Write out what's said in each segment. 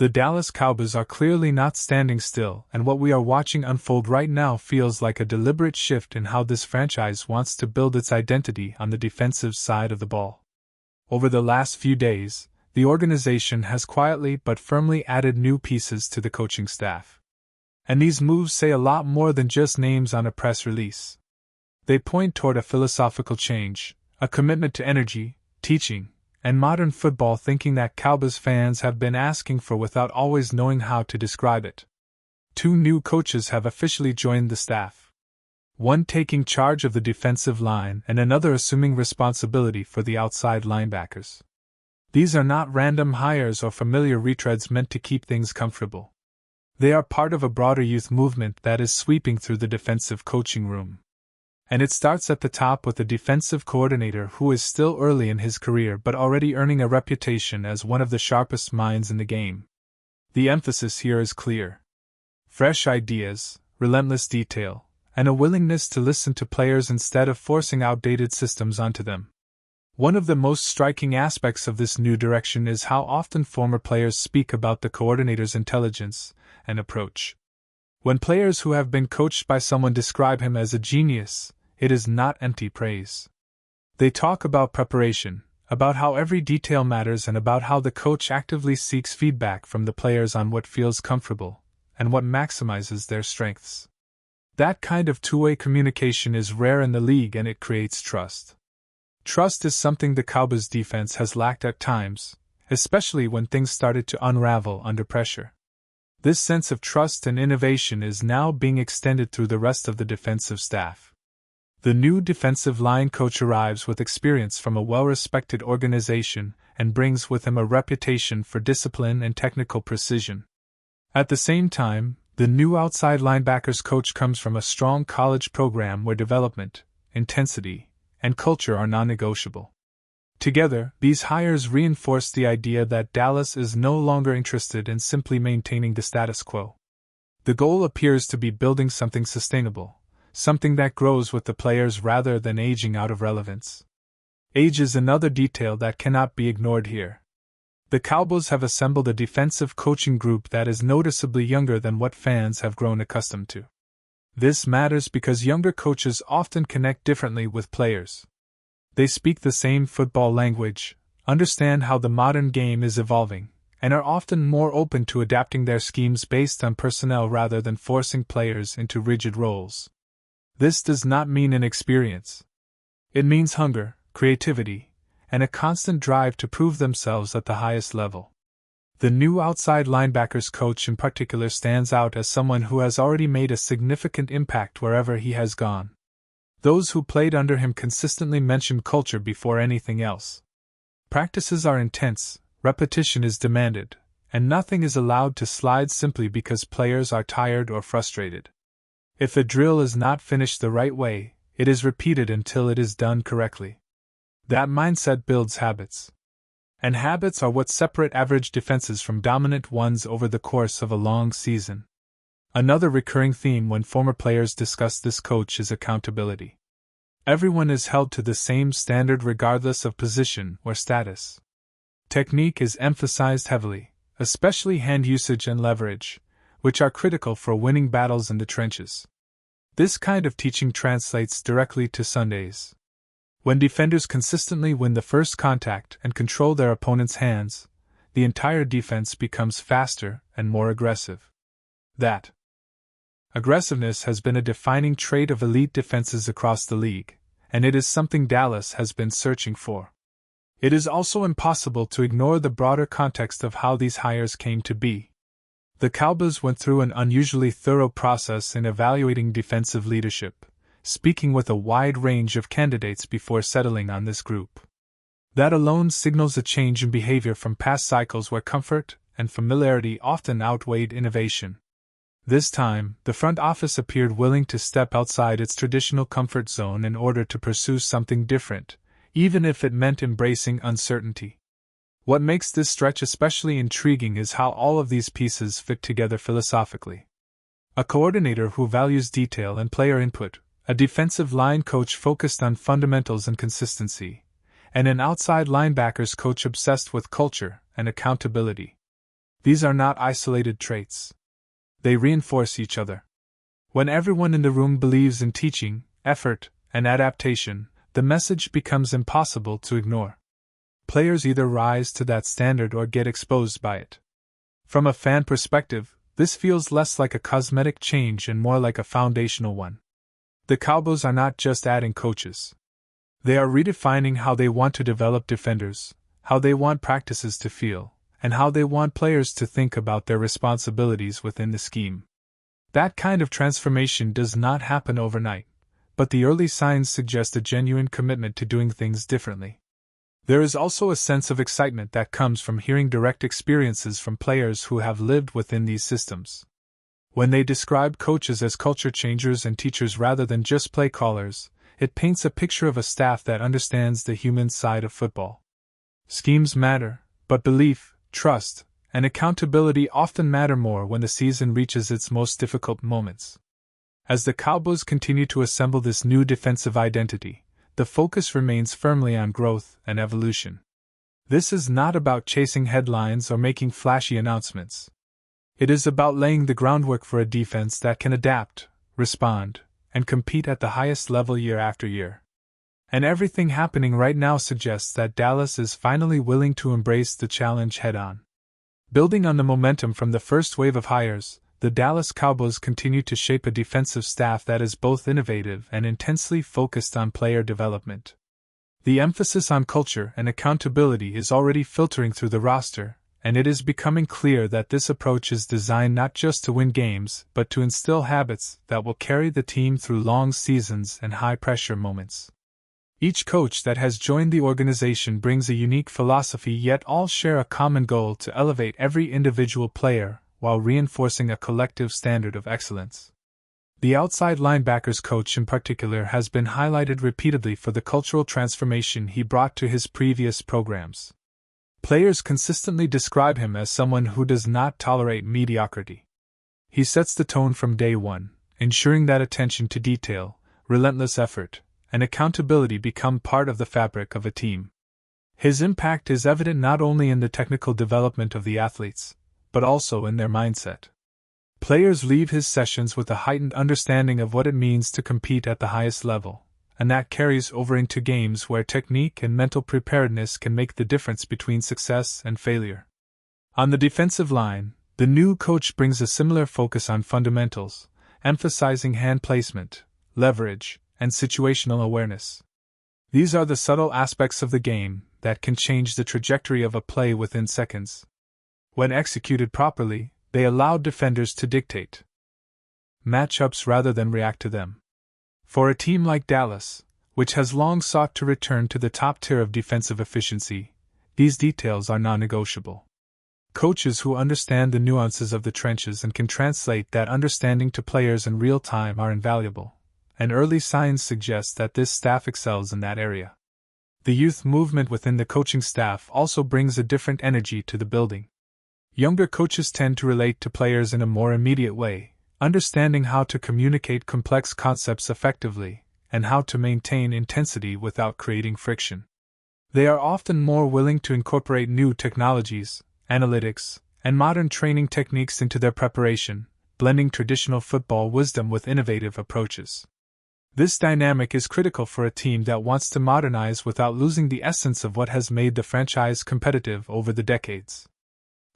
The Dallas Cowboys are clearly not standing still, and what we are watching unfold right now feels like a deliberate shift in how this franchise wants to build its identity on the defensive side of the ball. Over the last few days, the organization has quietly but firmly added new pieces to the coaching staff. And these moves say a lot more than just names on a press release. They point toward a philosophical change, a commitment to energy, teaching, and modern football thinking that Cowboys fans have been asking for without always knowing how to describe it. 2 new coaches have officially joined the staff. One taking charge of the defensive line and another assuming responsibility for the outside linebackers. These are not random hires or familiar retreads meant to keep things comfortable. They are part of a broader youth movement that is sweeping through the defensive coaching room. And it starts at the top with a defensive coordinator who is still early in his career but already earning a reputation as one of the sharpest minds in the game. The emphasis here is clear. Fresh ideas, relentless detail, and a willingness to listen to players instead of forcing outdated systems onto them. One of the most striking aspects of this new direction is how often former players speak about the coordinator's intelligence and approach. When players who have been coached by someone describe him as a genius, it is not empty praise. They talk about preparation, about how every detail matters, and about how the coach actively seeks feedback from the players on what feels comfortable and what maximizes their strengths. That kind of two-way communication is rare in the league, and it creates trust. Trust is something the Cowboys defense has lacked at times, especially when things started to unravel under pressure. This sense of trust and innovation is now being extended through the rest of the defensive staff. The new defensive line coach arrives with experience from a well-respected organization and brings with him a reputation for discipline and technical precision. At the same time, the new outside linebackers coach comes from a strong college program where development, intensity, and culture are non-negotiable. Together, these hires reinforce the idea that Dallas is no longer interested in simply maintaining the status quo. The goal appears to be building something sustainable, something that grows with the players rather than aging out of relevance. Age is another detail that cannot be ignored here. The Cowboys have assembled a defensive coaching group that is noticeably younger than what fans have grown accustomed to. This matters because younger coaches often connect differently with players. They speak the same football language, understand how the modern game is evolving, and are often more open to adapting their schemes based on personnel rather than forcing players into rigid roles. This does not mean inexperience. It means hunger, creativity, and a constant drive to prove themselves at the highest level. The new outside linebackers coach in particular stands out as someone who has already made a significant impact wherever he has gone. Those who played under him consistently mention culture before anything else. Practices are intense, repetition is demanded, and nothing is allowed to slide simply because players are tired or frustrated. If a drill is not finished the right way, it is repeated until it is done correctly. That mindset builds habits. And habits are what separate average defenses from dominant ones over the course of a long season. Another recurring theme when former players discuss this coach is accountability. Everyone is held to the same standard regardless of position or status. Technique is emphasized heavily, especially hand usage and leverage, which are critical for winning battles in the trenches. This kind of teaching translates directly to Sundays. When defenders consistently win the first contact and control their opponent's hands, the entire defense becomes faster and more aggressive. That aggressiveness has been a defining trait of elite defenses across the league, and it is something Dallas has been searching for. It is also impossible to ignore the broader context of how these hires came to be. The Cowboys went through an unusually thorough process in evaluating defensive leadership, speaking with a wide range of candidates before settling on this group. That alone signals a change in behavior from past cycles where comfort and familiarity often outweighed innovation. This time, the front office appeared willing to step outside its traditional comfort zone in order to pursue something different, even if it meant embracing uncertainty. What makes this stretch especially intriguing is how all of these pieces fit together philosophically. A coordinator who values detail and player input, a defensive line coach focused on fundamentals and consistency, and an outside linebackers coach obsessed with culture and accountability. These are not isolated traits. They reinforce each other. When everyone in the room believes in teaching, effort, and adaptation, the message becomes impossible to ignore. Players either rise to that standard or get exposed by it. From a fan perspective, this feels less like a cosmetic change and more like a foundational one. The Cowboys are not just adding coaches. They are redefining how they want to develop defenders, how they want practices to feel, and how they want players to think about their responsibilities within the scheme. That kind of transformation does not happen overnight, but the early signs suggest a genuine commitment to doing things differently. There is also a sense of excitement that comes from hearing direct experiences from players who have lived within these systems. When they describe coaches as culture changers and teachers rather than just play callers, it paints a picture of a staff that understands the human side of football. Schemes matter, but belief, trust, and accountability often matter more when the season reaches its most difficult moments. As the Cowboys continue to assemble this new defensive identity, the focus remains firmly on growth and evolution. This is not about chasing headlines or making flashy announcements. It is about laying the groundwork for a defense that can adapt, respond, and compete at the highest level year after year. And everything happening right now suggests that Dallas is finally willing to embrace the challenge head-on. Building on the momentum from the first wave of hires, the Dallas Cowboys continue to shape a defensive staff that is both innovative and intensely focused on player development. The emphasis on culture and accountability is already filtering through the roster, and it is becoming clear that this approach is designed not just to win games, but to instill habits that will carry the team through long seasons and high-pressure moments. Each coach that has joined the organization brings a unique philosophy, yet all share a common goal to elevate every individual player while reinforcing a collective standard of excellence. The outside linebackers coach in particular has been highlighted repeatedly for the cultural transformation he brought to his previous programs. Players consistently describe him as someone who does not tolerate mediocrity. He sets the tone from day one, ensuring that attention to detail, relentless effort, and accountability become part of the fabric of a team. His impact is evident not only in the technical development of the athletes, but also in their mindset. Players leave his sessions with a heightened understanding of what it means to compete at the highest level, and that carries over into games where technique and mental preparedness can make the difference between success and failure. On the defensive line, the new coach brings a similar focus on fundamentals, emphasizing hand placement, leverage, and situational awareness. These are the subtle aspects of the game that can change the trajectory of a play within seconds. When executed properly, they allow defenders to dictate matchups rather than react to them. For a team like Dallas, which has long sought to return to the top tier of defensive efficiency, these details are non-negotiable. Coaches who understand the nuances of the trenches and can translate that understanding to players in real time are invaluable, and early signs suggest that this staff excels in that area. The youth movement within the coaching staff also brings a different energy to the building. Younger coaches tend to relate to players in a more immediate way, understanding how to communicate complex concepts effectively, and how to maintain intensity without creating friction. They are often more willing to incorporate new technologies, analytics, and modern training techniques into their preparation, blending traditional football wisdom with innovative approaches. This dynamic is critical for a team that wants to modernize without losing the essence of what has made the franchise competitive over the decades.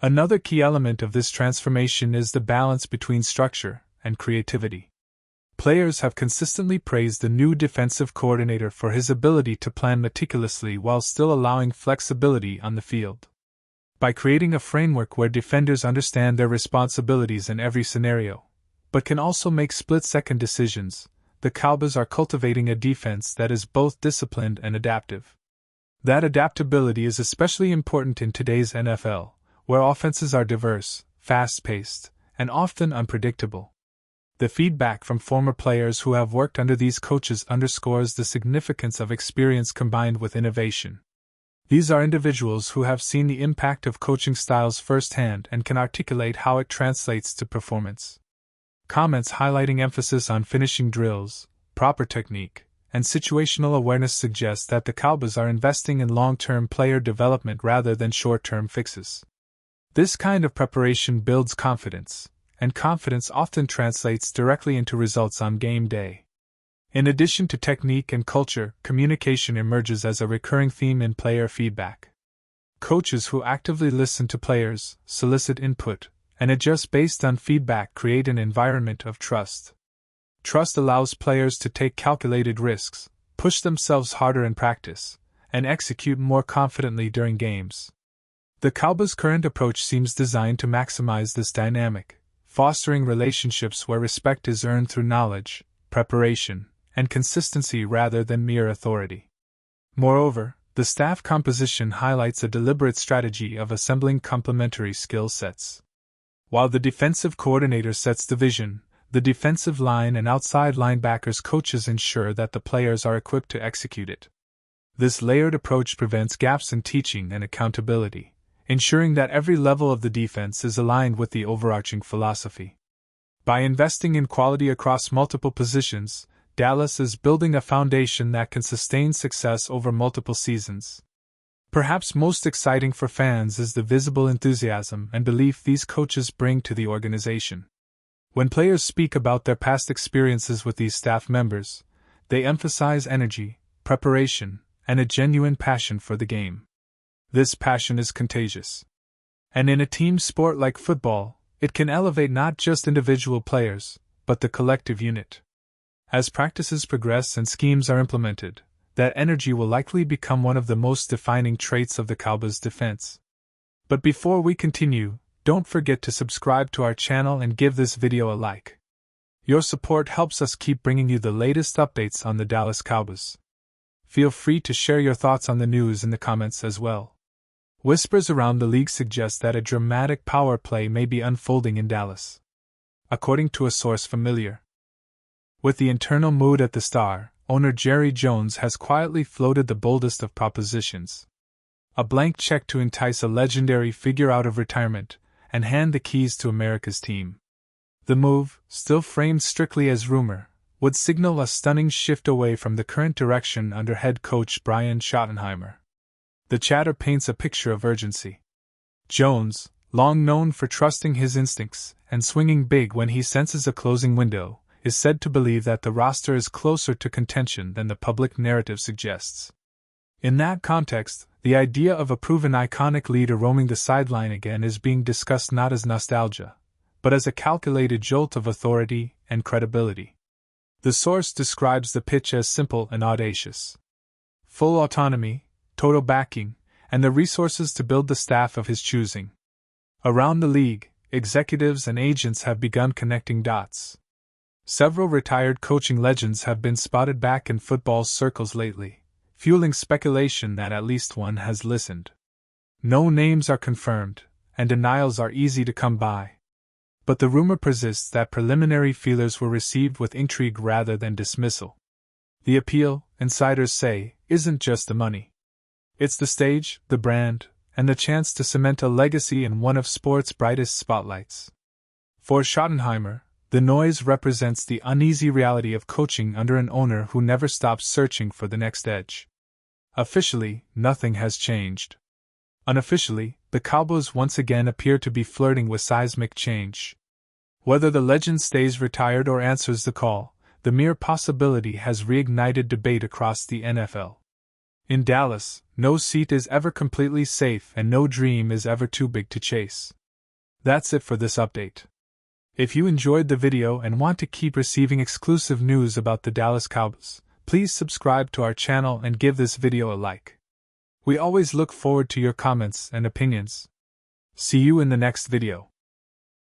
Another key element of this transformation is the balance between structure and creativity. Players have consistently praised the new defensive coordinator for his ability to plan meticulously while still allowing flexibility on the field. By creating a framework where defenders understand their responsibilities in every scenario, but can also make split-second decisions, the Cowboys are cultivating a defense that is both disciplined and adaptive. That adaptability is especially important in today's NFL, where offenses are diverse, fast-paced, and often unpredictable. The feedback from former players who have worked under these coaches underscores the significance of experience combined with innovation. These are individuals who have seen the impact of coaching styles firsthand and can articulate how it translates to performance. Comments highlighting emphasis on finishing drills, proper technique, and situational awareness suggest that the Cowboys are investing in long-term player development rather than short-term fixes. This kind of preparation builds confidence, and confidence often translates directly into results on game day. In addition to technique and culture, communication emerges as a recurring theme in player feedback. Coaches who actively listen to players, solicit input, and adjust based on feedback create an environment of trust. Trust allows players to take calculated risks, push themselves harder in practice, and execute more confidently during games. The Cowboys' current approach seems designed to maximize this dynamic, fostering relationships where respect is earned through knowledge, preparation, and consistency rather than mere authority. Moreover, the staff composition highlights a deliberate strategy of assembling complementary skill sets. While the defensive coordinator sets the vision, the defensive line and outside linebackers coaches ensure that the players are equipped to execute it. This layered approach prevents gaps in teaching and accountability, ensuring that every level of the defense is aligned with the overarching philosophy. By investing in quality across multiple positions, Dallas is building a foundation that can sustain success over multiple seasons. Perhaps most exciting for fans is the visible enthusiasm and belief these coaches bring to the organization. When players speak about their past experiences with these staff members, they emphasize energy, preparation, and a genuine passion for the game. This passion is contagious. And in a team sport like football, it can elevate not just individual players, but the collective unit. As practices progress and schemes are implemented, that energy will likely become one of the most defining traits of the Cowboys' defense. But before we continue, don't forget to subscribe to our channel and give this video a like. Your support helps us keep bringing you the latest updates on the Dallas Cowboys. Feel free to share your thoughts on the news in the comments as well. Whispers around the league suggest that a dramatic power play may be unfolding in Dallas. According to a source familiar with the internal mood at the Star, owner Jerry Jones has quietly floated the boldest of propositions. A blank check to entice a legendary figure out of retirement and hand the keys to America's team. The move, still framed strictly as rumor, would signal a stunning shift away from the current direction under head coach Brian Schottenheimer. The chatter paints a picture of urgency. Jones, long known for trusting his instincts and swinging big when he senses a closing window, is said to believe that the roster is closer to contention than the public narrative suggests. In that context, the idea of a proven iconic leader roaming the sideline again is being discussed not as nostalgia, but as a calculated jolt of authority and credibility. The source describes the pitch as simple and audacious. Full autonomy, total backing, and the resources to build the staff of his choosing. Around the league, executives and agents have begun connecting dots. Several retired coaching legends have been spotted back in football circles lately, fueling speculation that at least one has listened. No names are confirmed, and denials are easy to come by. But the rumor persists that preliminary feelers were received with intrigue rather than dismissal. The appeal, insiders say, isn't just the money. It's the stage, the brand, and the chance to cement a legacy in one of sport's brightest spotlights. For Schottenheimer, the noise represents the uneasy reality of coaching under an owner who never stops searching for the next edge. Officially, nothing has changed. Unofficially, the Cowboys once again appear to be flirting with seismic change. Whether the legend stays retired or answers the call, the mere possibility has reignited debate across the NFL. In Dallas, no seat is ever completely safe and no dream is ever too big to chase. That's it for this update. If you enjoyed the video and want to keep receiving exclusive news about the Dallas Cowboys, please subscribe to our channel and give this video a like. We always look forward to your comments and opinions. See you in the next video.